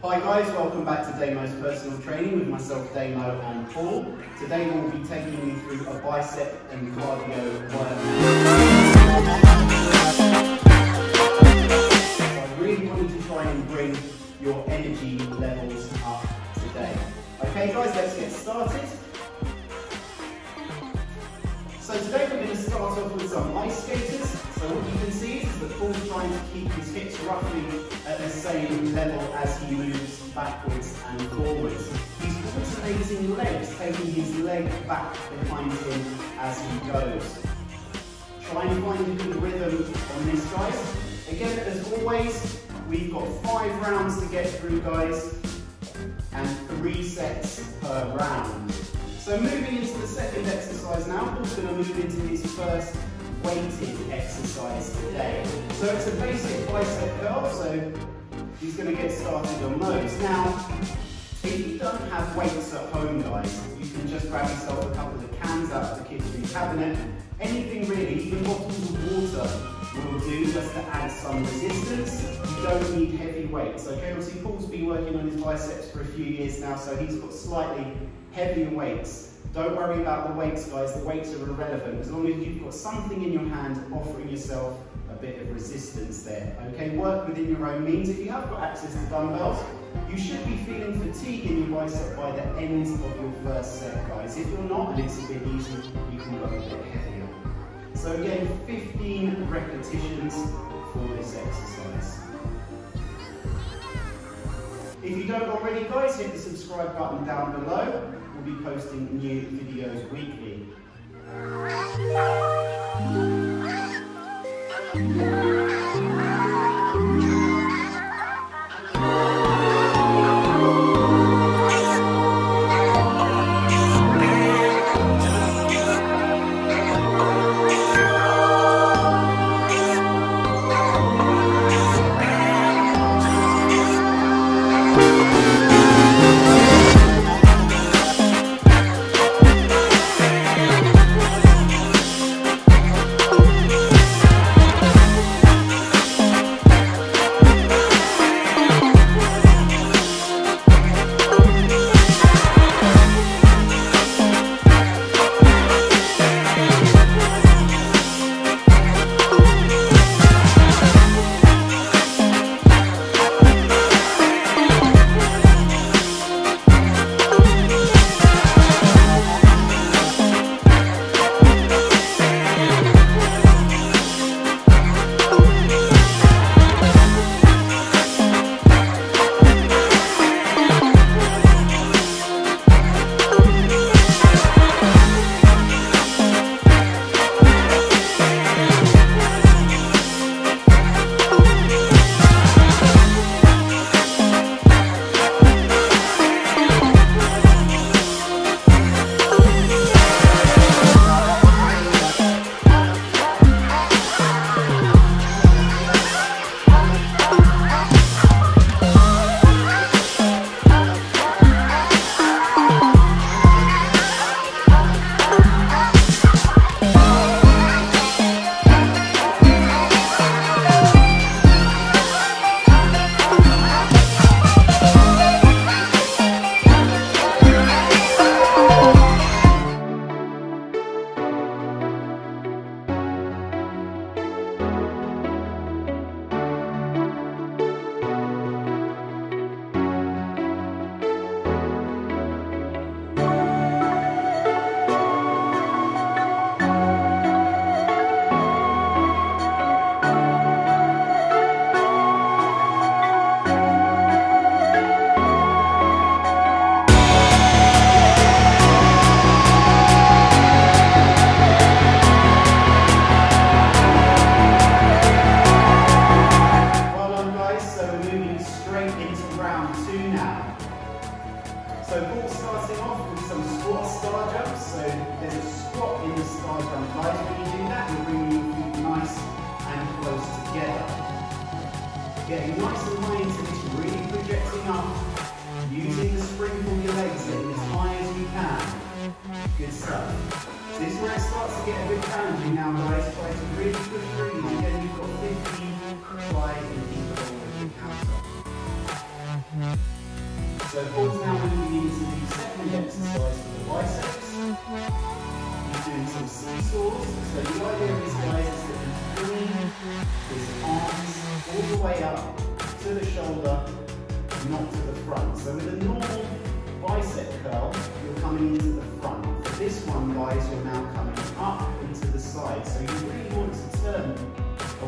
Hi guys, welcome back to Damo's Personal Training with myself, Damo and Paul. Today we'll be taking you through a bicep and cardio workout. So I really wanted to try and bring your energy levels up today. Okay guys, let's get started. So today we're going to start off with some ice skaters. So what you can see is that Paul's trying to keep his hips roughly at the same level as he moves backwards and forwards. He's alternating legs, taking his leg back behind him as he goes. Try and find a good rhythm on this, guys. Again, as always, we've got 5 rounds to get through, guys, and 3 sets per round. So moving into the second exercise now, Paul's going to move into his first weighted exercise today. So it's a basic bicep curl, so he's going to get started on those. Now, if you don't have weights at home, guys, you can just grab yourself a couple of cans out of the kitchen cabinet. Anything really, even bottles of water will do just to add some resistance. You don't need heavy weights. Okay, obviously Paul's been working on his biceps for a few years now, so he's got slightly heavier weights. Don't worry about the weights, guys. The weights are irrelevant as long as you've got something in your hand offering yourself a bit of resistance there. Okay, work within your own means. If you have got access to dumbbells, you should be feeling fatigue in your bicep by the end of your first set, guys. If you're not, and it's a bit easy, you can go a bit heavier. So again, 15 repetitions for this exercise. If you don't already, guys, hit the subscribe button down below. We'll be posting new videos weekly. So Paul's starting off with some squat star jumps. So there's a squat in the star jump, guys. When you do that, you're bringing your feet nice and close together. Getting nice and high into this, really projecting up. Using the spring from your legs in as high as you can. Good stuff. So this is where it starts to get a bit challenging now, guys. Try to really push through. Again, you've got 15, try and keep it all with your counter. So the idea of this, guys, is that you bring his arms all the way up to the shoulder, not to the front. So with a normal bicep curl, you're coming into the front. For this one, guys, you're now coming up and to the side. So you really want to turn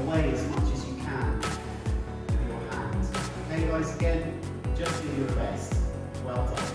away as much as you can with your hands. Okay, guys, again, just do your best. Well done.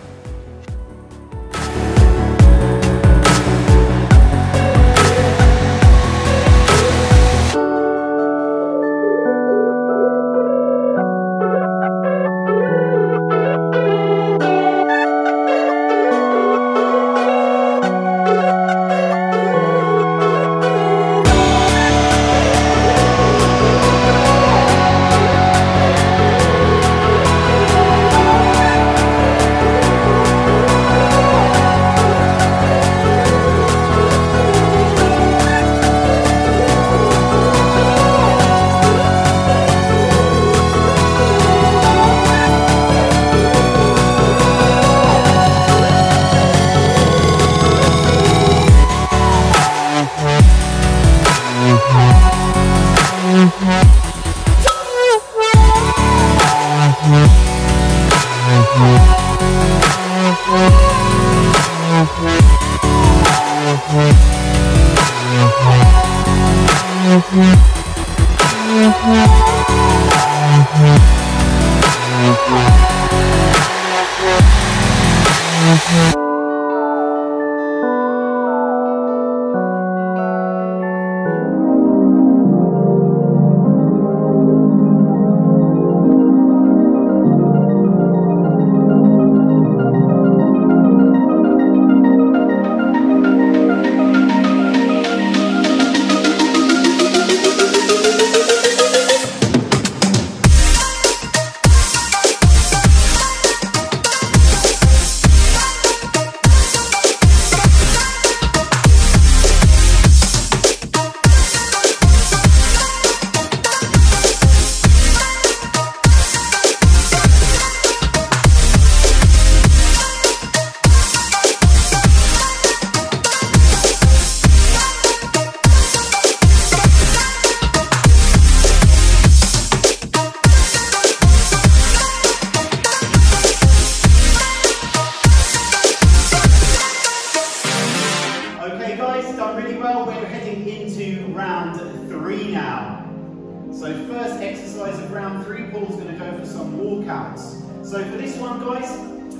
So first exercise of round 3, Paul's going to go for some walkouts. So for this one, guys,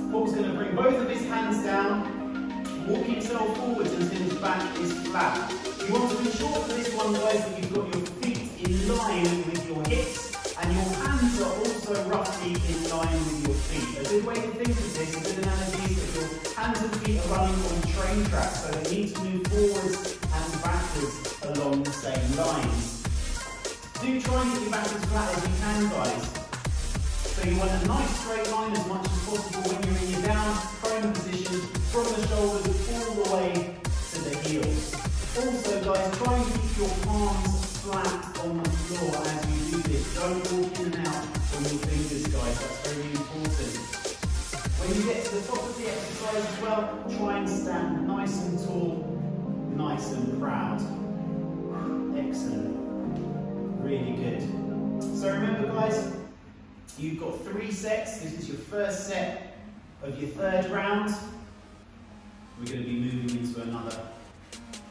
Paul's going to bring both of his hands down, walk himself forwards until his back is flat. You want to ensure for this one, guys, that you've got your feet in line with your hips and your hands are also roughly in line with your feet. A good way to think of this, a good analogy, is that your hands and feet are running on train tracks, so they need to move forwards and backwards along the same lines. Do try and get your back as flat as you can, guys. So you want a nice straight line as much as possible when you're in your down prone position, from the shoulders all the way to the heels. Also, guys, try and keep your palms flat on the floor as you do this. Don't walk in and out on your fingers, guys. That's very important. When you get to the top of the exercise as well, try and stand nice and tall, nice and proud. Excellent. Really good. So remember, guys, you've got 3 sets. This is your first set of your 3rd round. We're going to be moving into another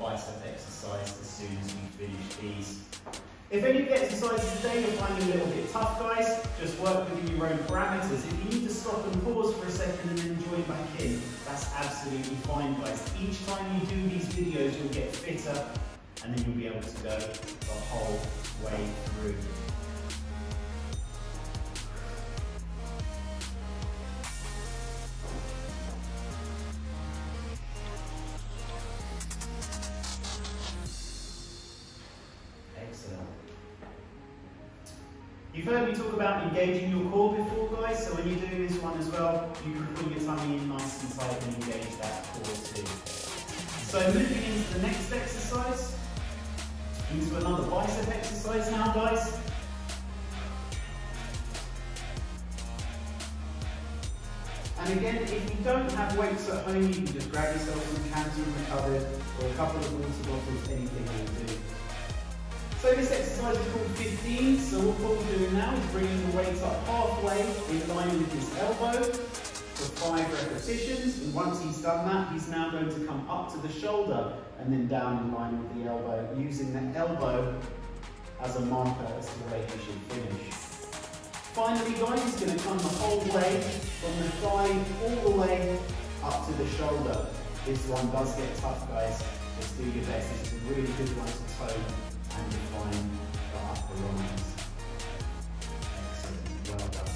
bicep exercise as soon as we finish these. If any of the exercises today you're finding a little bit tough, guys, just work within your own parameters. If you need to stop and pause for a second and then join back in, that's absolutely fine, guys. Each time you do these videos, you'll get fitter and then you'll be able to go the whole way through. Excellent. You've heard me talk about engaging your core before, guys, so when you're doing this one as well, you can pull your tummy in nice and tight and engage that core too. So moving into the next exercise, into another bicep exercise now, guys. And again, if you don't have weights at home, you can just grab yourself some cans from the cupboard or a couple of water bottles, anything will do. So this exercise is called 15, so what Paul's doing now is bringing the weight up halfway in line with his elbow for 5 repetitions, and once he's done that, he's now going to come up to the shoulder and then down in line with the elbow, using the elbow as a marker as to where he should finish. Finally guys, he's going to come the whole way from the thigh all the way up to the shoulder. This one does get tough guys, just do your best. This is a really good one to tone and define the upper arms. Excellent, well done.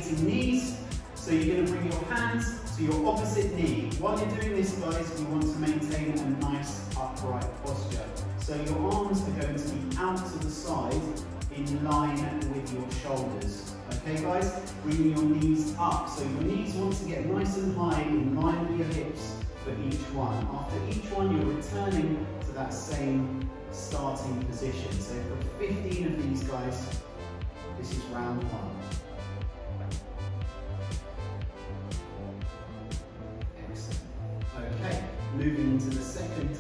facing knees. So you're going to bring your hands to your opposite knee. While you're doing this, guys, you want to maintain a nice upright posture. So your arms are going to be out to the side in line with your shoulders. Okay, guys? Bringing your knees up. So your knees want to get nice and high in line with your hips for each one. After each one, you're returning to that same starting position. So for 15 of these, guys, this is round one. Excellent. Okay, moving into the second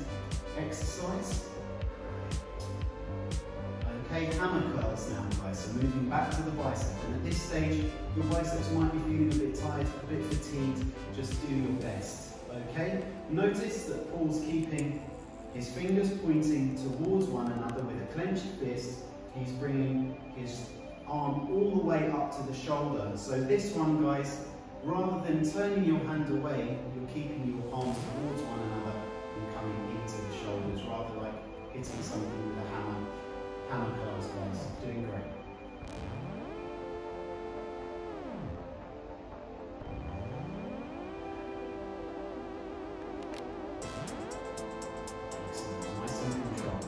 exercise. Okay, hammer curls now, guys. So moving back to the bicep. And at this stage, your biceps might be feeling a bit tired, a bit fatigued. Just do your best. Okay? Notice that Paul's keeping his fingers pointing towards one another with a clenched fist. He's bringing his arm all the way up to the shoulder. So this one, guys, rather than turning your hand away, you're keeping your palms towards one another and coming into the shoulders, rather like hitting something with a hammer. Hammer curls, guys. Doing great. Excellent. Nice and controlled.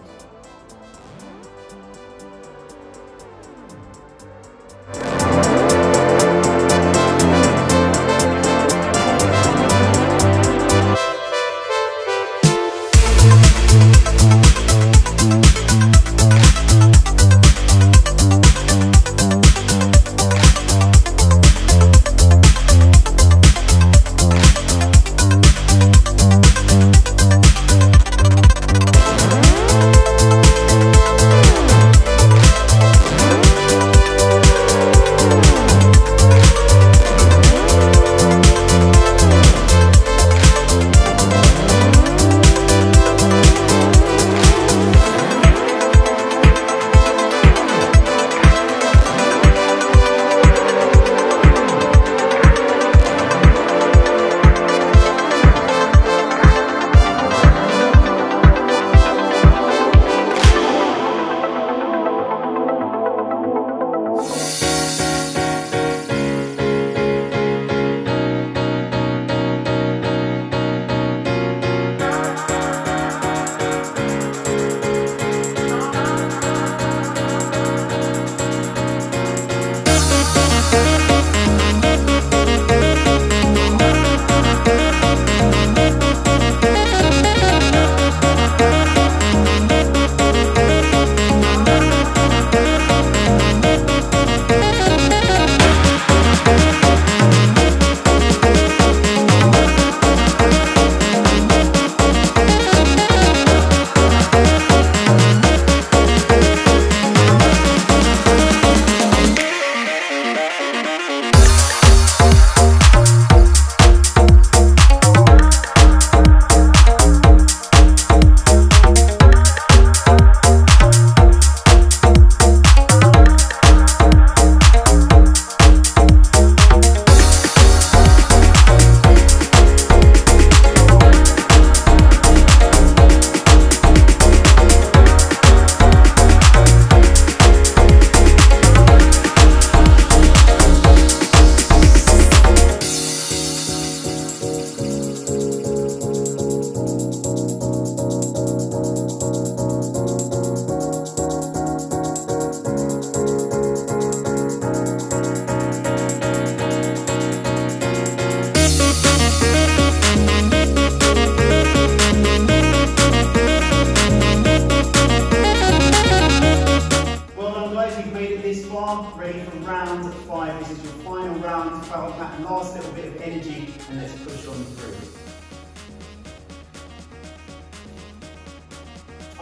Ready for round 5. This is your final round. Follow that last little bit of energy and let's push on through.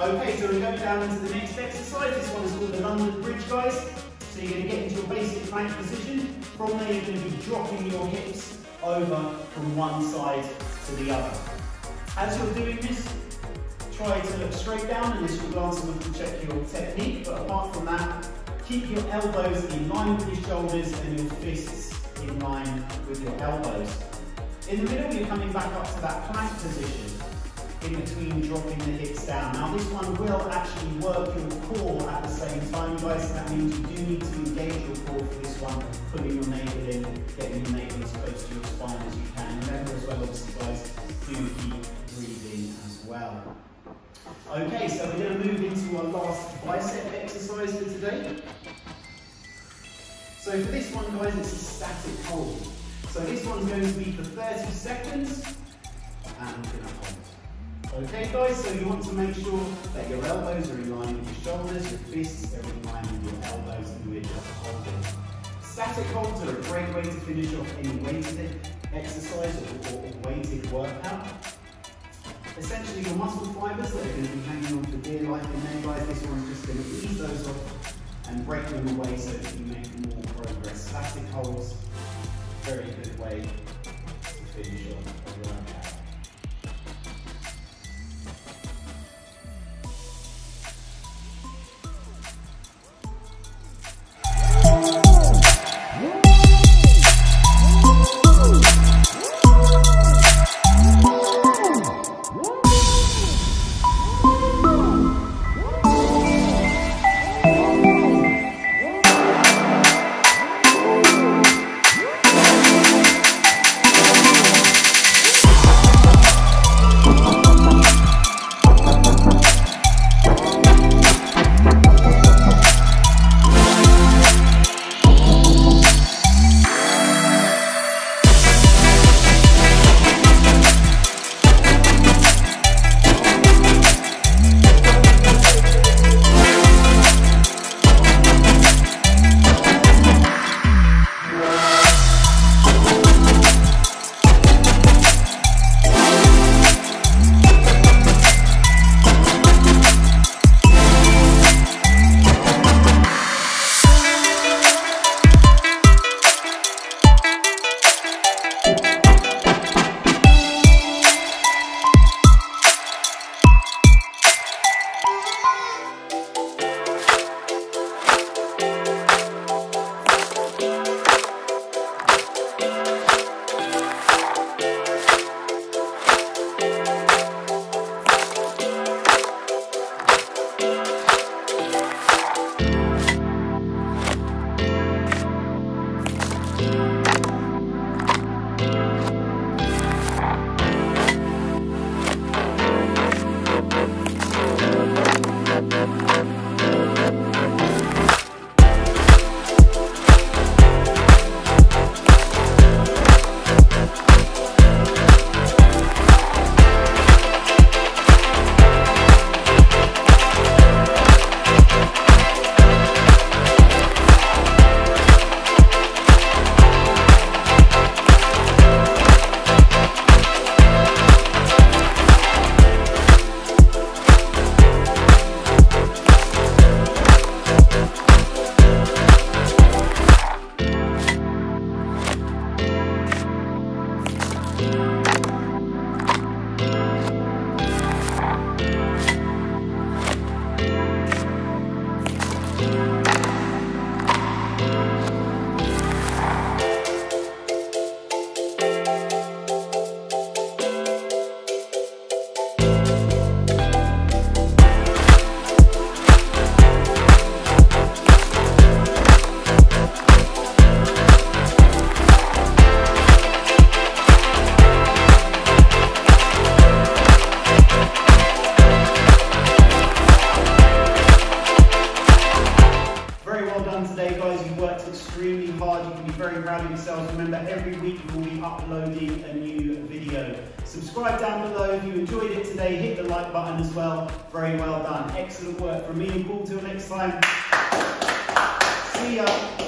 Okay, so we're going down into the next exercise. This one is called the London Bridge, guys. So you're going to get into your basic plank position. From there you're going to be dropping your hips over from one side to the other. As you're doing this, try to look straight down, and this will glance and we'll check your technique, but apart from that, keep your elbows in line with your shoulders and your fists in line with your elbows. In the middle, you're coming back up to that plank position. in between dropping the hips down. Now this one will actually work your core at the same time, guys. That means you do need to engage your core for this one, pulling your navel in, getting your navel as close to your spine as you can. Remember as well, obviously, guys, do keep breathing as well. Okay, so we're going to move into our last bicep exercise for today. So for this one, guys, it's a static hold. So this one's going to be for 30 seconds, and we're going to hold. Okay, guys, so you want to make sure that your elbows are in line with your shoulders, your fists are in line with your elbows, and we're just holding. Static holds are a great way to finish off any weighted exercise or weighted workout. Essentially, your muscle fibres that are going to be hanging on for dear life in there, guys, this one's just going to ease those off and break them away so that you make more progress. Static holds, very good way to finish off a workout. extremely hard. You can be very proud of yourselves. Remember, every week we'll be uploading a new video. Subscribe down below if you enjoyed it today. Hit the like button as well. Very well done. Excellent work from me and Paul. Till next time. See ya.